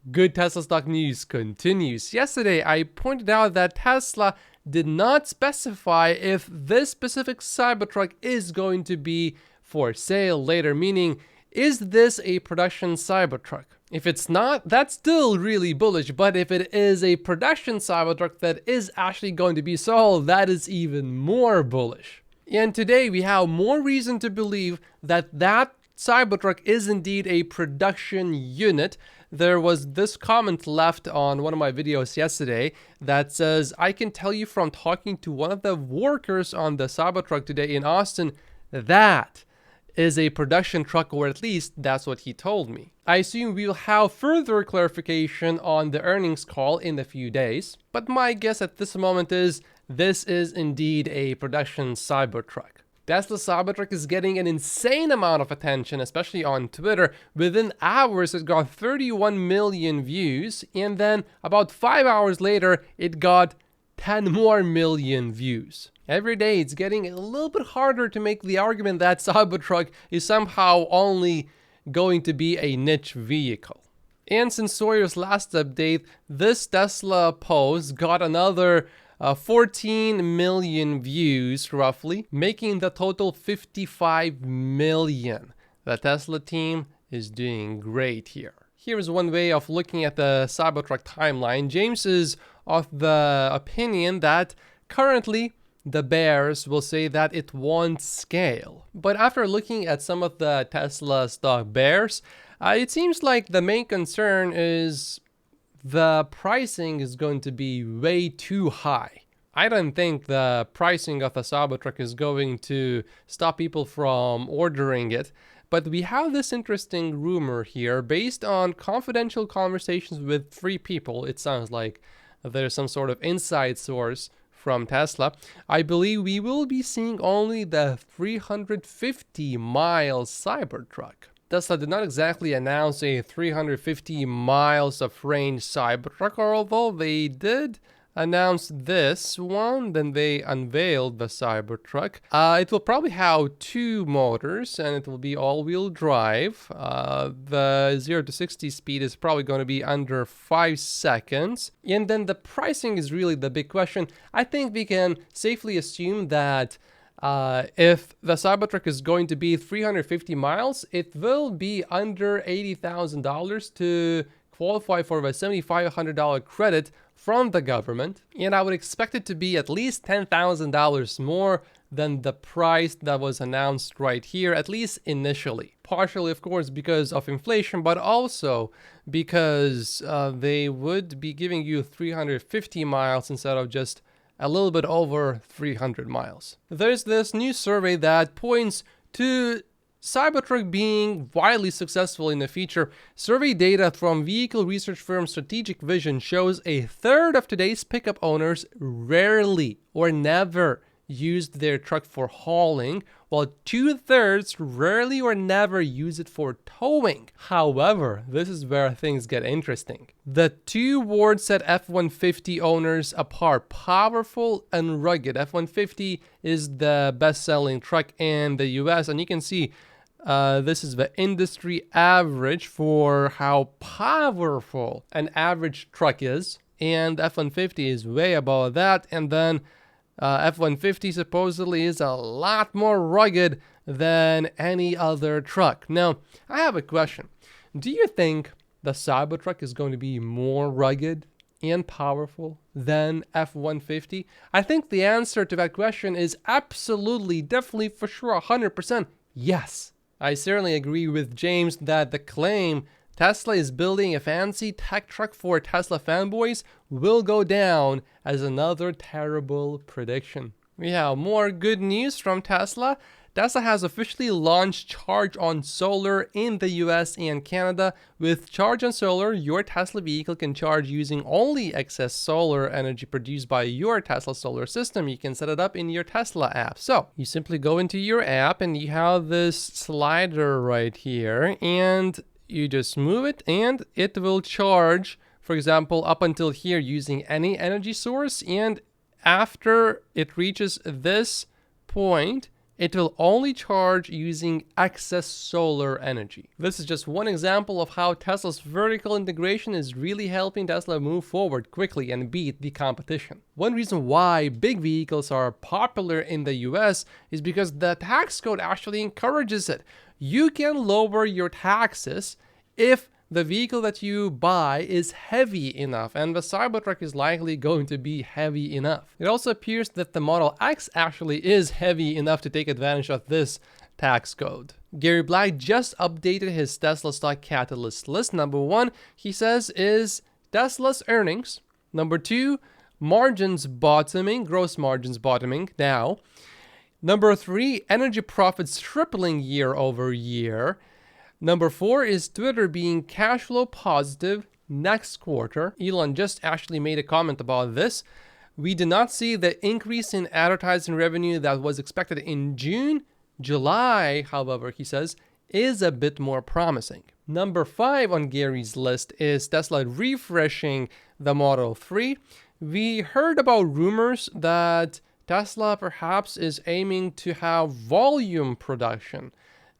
Good Tesla stock news continues. Yesterday, I pointed out that Tesla did not specify if this specific Cybertruck is going to be for sale later, meaning, is this a production Cybertruck? If it's not, that's still really bullish, but if it is a production Cybertruck that is actually going to be sold, that is even more bullish. And today we have more reason to believe that that Cybertruck is indeed a production unit. There was this comment left on one of my videos yesterday that says, I can tell you from talking to one of the workers on the Cybertruck today in Austin, that is a production truck, or at least that's what he told me. I assume we'll have further clarification on the earnings call in a few days, but my guess at this moment is this is indeed a production Cybertruck. Tesla Cybertruck is getting an insane amount of attention, especially on Twitter. Within hours, it got 31 million views, and then about 5 hours later, it got 10 more million views. Every day, it's getting a little bit harder to make the argument that Cybertruck is somehow only going to be a niche vehicle. And since Sawyer's last update, this Tesla post got another 14 million views roughly, making the total 55 million. The Tesla team is doing great here. Here's one way of looking at the Cybertruck timeline. James is of the opinion that currently the bears will say that it won't scale. But after looking at some of the Tesla stock bears, it seems like the main concern is the pricing is going to be way too high. I don't think the pricing of the Cybertruck is going to stop people from ordering it, but we have this interesting rumor here based on confidential conversations with 3 people. It sounds like there's some sort of inside source from Tesla. I believe we will be seeing only the 350-mile Cybertruck. Tesla did not exactly announce a 350 miles of range Cybertruck, although they did announce this one. Then they unveiled the Cybertruck. It will probably have 2 motors, and it will be all-wheel drive. The 0 to 60 speed is probably going to be under 5 seconds. And then the pricing is really the big question. I think we can safely assume that if the Cybertruck is going to be 350 miles, it will be under $80,000 to qualify for the $7,500 credit from the government. And I would expect it to be at least $10,000 more than the price that was announced right here, at least initially. Partially, of course, because of inflation, but also because they would be giving you 350 miles instead of just a little bit over 300 miles. There's this new survey that points to Cybertruck being widely successful in the future. Survey data from vehicle research firm Strategic Vision shows a third of today's pickup owners rarely or never used their truck for hauling, while 2/3 rarely or never use it for towing. However, this is where things get interesting. The 2 words set F-150 owners apart: powerful and rugged. F-150 is the best-selling truck in the US, and you can see this is the industry average for how powerful an average truck is, and F-150 is way above that. And then F-150 supposedly is a lot more rugged than any other truck. Now, I have a question. Do you think the Cybertruck is going to be more rugged and powerful than F-150? I think the answer to that question is absolutely, definitely, for sure, 100% yes. I certainly agree with James that the claim Tesla is building a fancy tech truck for Tesla fanboys will go down as another terrible prediction. We have more good news from Tesla. Tesla has officially launched Charge on Solar in the US and Canada. With Charge on Solar, your Tesla vehicle can charge using only excess solar energy produced by your Tesla solar system. You can set it up in your Tesla app. So you simply go into your app and you have this slider right here, and you just move it and it will charge, for example, up until here using any energy source. And after it reaches this point, it will only charge using excess solar energy. This is just one example of how Tesla's vertical integration is really helping Tesla move forward quickly and beat the competition. One reason why big vehicles are popular in the US is because the tax code actually encourages it. You can lower your taxes if the vehicle that you buy is heavy enough, and the Cybertruck is likely going to be heavy enough. It also appears that the Model X actually is heavy enough to take advantage of this tax code. Gary Black just updated his Tesla stock catalyst list. Number 1, he says, is Tesla's earnings. Number 2, margins bottoming, gross margins bottoming now. Number 3, energy profits tripling year over year. Number 4 is Twitter being cash flow positive next quarter. Elon just actually made a comment about this. We did not see the increase in advertising revenue that was expected in June. July, however, he says, is a bit more promising. Number 5 on Gary's list is Tesla refreshing the Model 3. We heard about rumors that Tesla perhaps is aiming to have volume production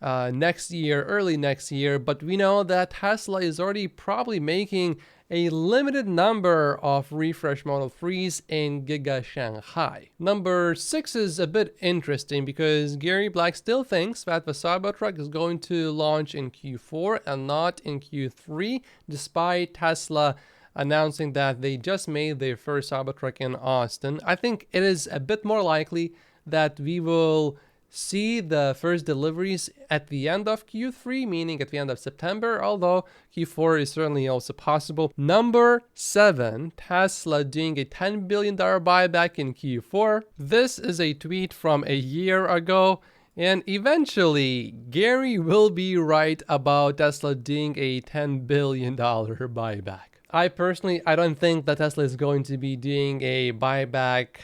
next year, early next year, but we know that Tesla is already probably making a limited number of refresh Model 3s in Giga Shanghai. Number 6 is a bit interesting because Gary Black still thinks that the Cybertruck is going to launch in Q4 and not in Q3, despite Tesla announcing that they just made their first Cybertruck in Austin. I think it is a bit more likely that we will see the first deliveries at the end of Q3, meaning at the end of September, although Q4 is certainly also possible. Number 7, Tesla doing a $10 billion buyback in Q4. This is a tweet from a year ago, and eventually Gary will be right about Tesla doing a $10 billion buyback. I don't think that Tesla is going to be doing a buyback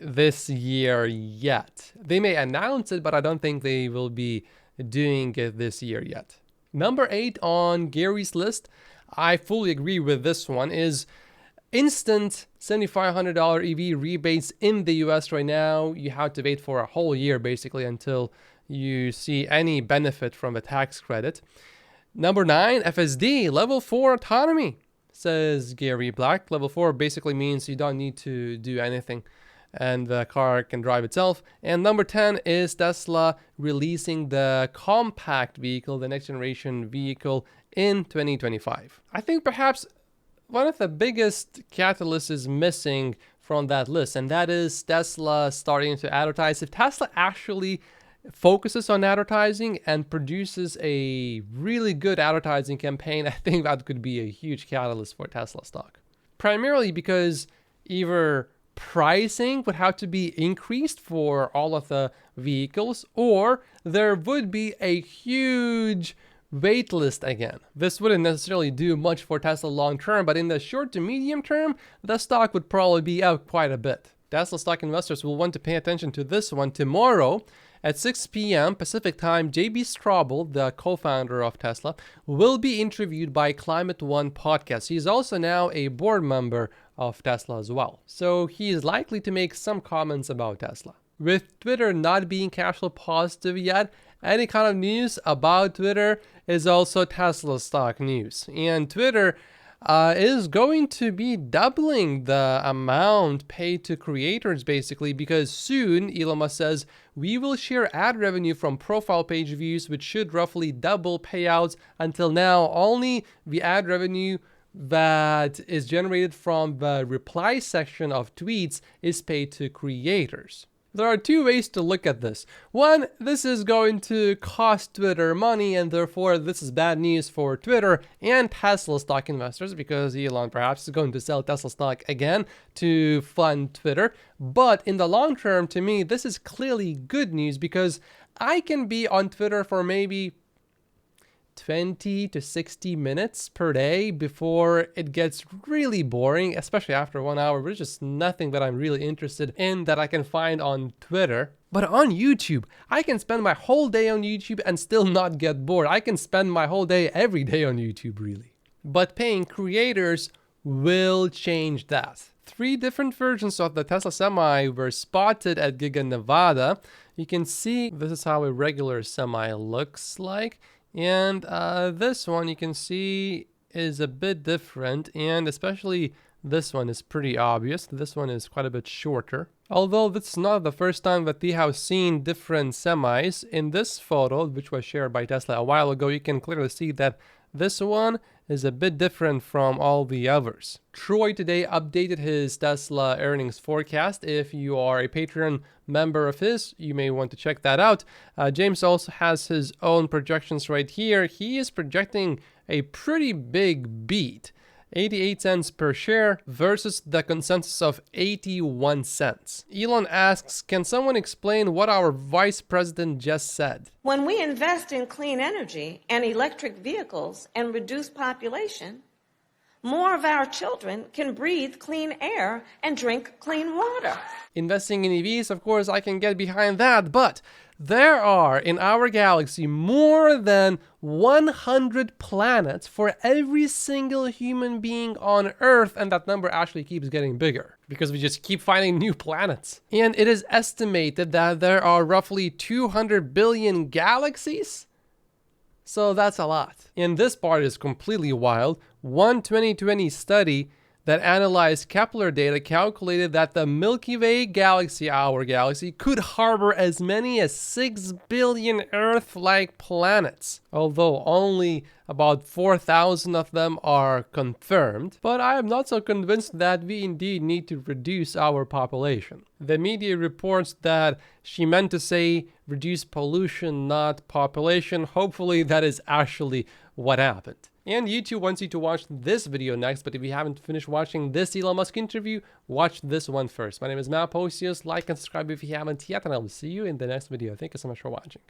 this year yet. They may announce it, but I don't think they will be doing it this year yet. Number 8 on Gary's list, I fully agree with this one, is instant $7,500 EV rebates in the US right now. You have to wait for a whole year basically until you see any benefit from the tax credit. Number 9, FSD, level 4 autonomy. Says Gary Black. Level 4 basically means you don't need to do anything and the car can drive itself. And number 10 is Tesla releasing the compact vehicle, the next generation vehicle, in 2025. I think perhaps one of the biggest catalysts is missing from that list, and that is Tesla starting to advertise. If Tesla actually focuses on advertising and produces a really good advertising campaign, I think that could be a huge catalyst for Tesla stock. Primarily because either pricing would have to be increased for all of the vehicles, or there would be a huge wait list again. This wouldn't necessarily do much for Tesla long term, but in the short to medium term, the stock would probably be up quite a bit. Tesla stock investors will want to pay attention to this one. Tomorrow at 6 p.m. Pacific time, JB Straubel, the co-founder of Tesla, will be interviewed by Climate One podcast. He's also now a board member of Tesla as well, so he is likely to make some comments about Tesla. With Twitter not being cash flow positive yet, any kind of news about Twitter is also Tesla stock news. And Twitter is going to be doubling the amount paid to creators basically, because soon Elon Musk says we will share ad revenue from profile page views, which should roughly double payouts. Until now, only the ad revenue that is generated from the reply section of tweets is paid to creators. There are two ways to look at this. One, this is going to cost Twitter money, and therefore this is bad news for Twitter and Tesla stock investors, because Elon perhaps is going to sell Tesla stock again to fund Twitter. But in the long term, to me, this is clearly good news, because I can be on Twitter for maybe 20 to 60 minutes per day before it gets really boring, especially after 1 hour. There's just nothing that I'm really interested in that I can find on Twitter. But on YouTube, I can spend my whole day on YouTube and still not get bored. I can spend my whole day every day on YouTube, really. But paying creators will change that. 3 different versions of the Tesla Semi were spotted at Giga Nevada. you can see this is how a regular semi looks like. And this one you can see is a bit different, and especially this one is pretty obvious. This one is quite a bit shorter. Although this is not the first time that we have seen different semis. In this photo, which was shared by Tesla a while ago, you can clearly see that this one is a bit different from all the others. Troy today updated his Tesla earnings forecast. If you are a Patreon member of his, you may want to check that out. James also has his own projections right here. He is projecting a pretty big beat. 88 cents per share versus the consensus of 81 cents. Elon asks, can someone explain what our vice president just said? When we invest in clean energy and electric vehicles and reduce population, more of our children can breathe clean air and drink clean water. Investing in EVs, of course, I can get behind that, but there are in our galaxy more than 100 planets for every single human being on Earth, and that number actually keeps getting bigger because we just keep finding new planets. And it is estimated that there are roughly 200 billion galaxies. So that's a lot. And this part is completely wild. One 2020 study that analyzed Kepler data calculated that the Milky Way galaxy, our galaxy, could harbor as many as 6 billion Earth-like planets, although only about 4,000 of them are confirmed. But I am not so convinced that we indeed need to reduce our population. The media reports that she meant to say reduce pollution, not population. Hopefully that is actually what happened. And YouTube wants you to watch this video next, but if you haven't finished watching this Elon Musk interview, watch this one first. My name is Matt Posios. Like and subscribe if you haven't yet, and I will see you in the next video. Thank you so much for watching.